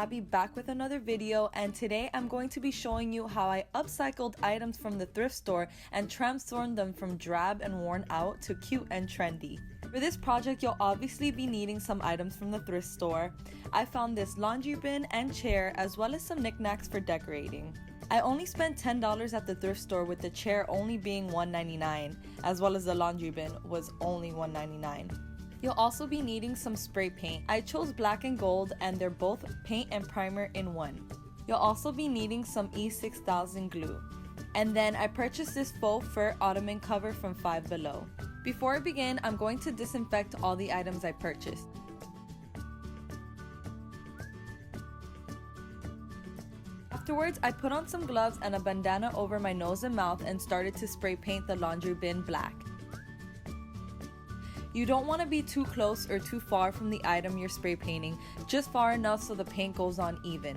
Abby back with another video, and today I'm going to be showing you how I upcycled items from the thrift store and transformed them from drab and worn out to cute and trendy. For this project, you'll obviously be needing some items from the thrift store. I found this laundry bin and chair as well as some knickknacks for decorating. I only spent $10 at the thrift store, with the chair only being $1.99, as well as the laundry bin was only $1.99. You'll also be needing some spray paint. I chose black and gold, and they're both paint and primer in one. You'll also be needing some E6000 glue. And then I purchased this faux fur ottoman cover from Five Below. Before I begin, I'm going to disinfect all the items I purchased. Afterwards, I put on some gloves and a bandana over my nose and mouth and started to spray paint the laundry bin black. You don't want to be too close or too far from the item you're spray painting, just far enough so the paint goes on even.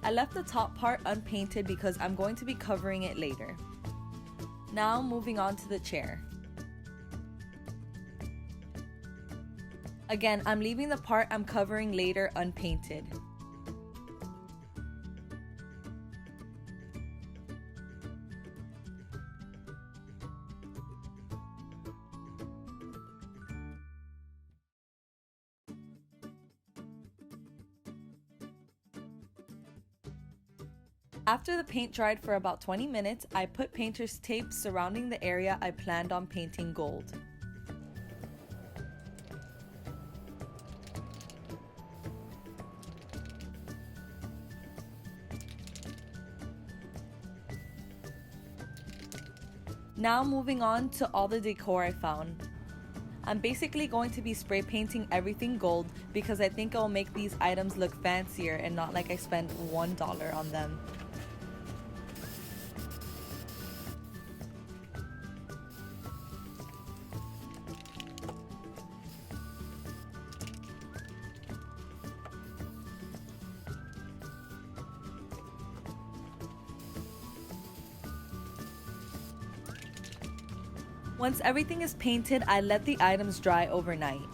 I left the top part unpainted because I'm going to be covering it later. Now moving on to the chair. Again, I'm leaving the part I'm covering later unpainted. After the paint dried for about 20 minutes, I put painter's tape surrounding the area I planned on painting gold. Now moving on to all the decor I found. I'm basically going to be spray painting everything gold because I think it will make these items look fancier and not like I spent $1 on them. Once everything is painted, I let the items dry overnight.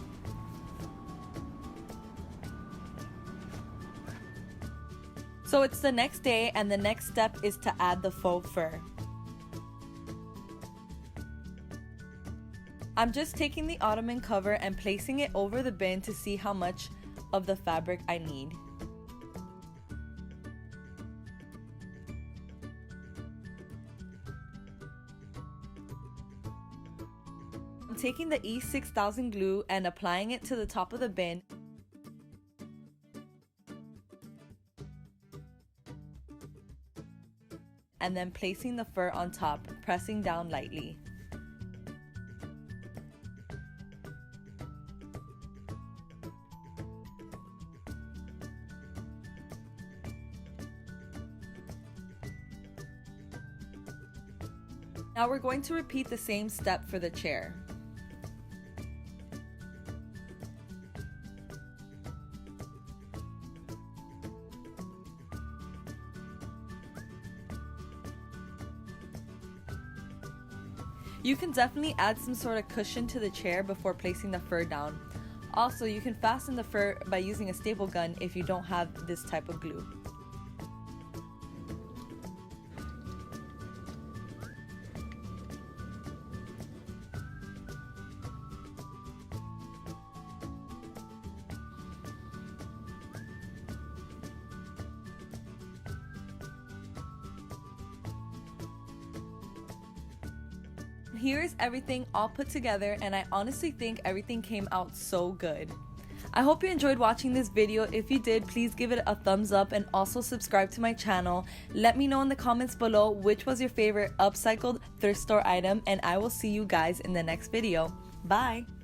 So it's the next day, and the next step is to add the faux fur. I'm just taking the ottoman cover and placing it over the bin to see how much of the fabric I need. I'm taking the E6000 glue and applying it to the top of the bin. And then placing the fur on top, pressing down lightly. Now we're going to repeat the same step for the chair. You can definitely add some sort of cushion to the chair before placing the fur down. Also, you can fasten the fur by using a staple gun if you don't have this type of glue. Here's everything all put together, and I honestly think everything came out so good. I hope you enjoyed watching this video. If you did, please give it a thumbs up and also subscribe to my channel. Let me know in the comments below which was your favorite upcycled thrift store item, and I will see you guys in the next video. Bye!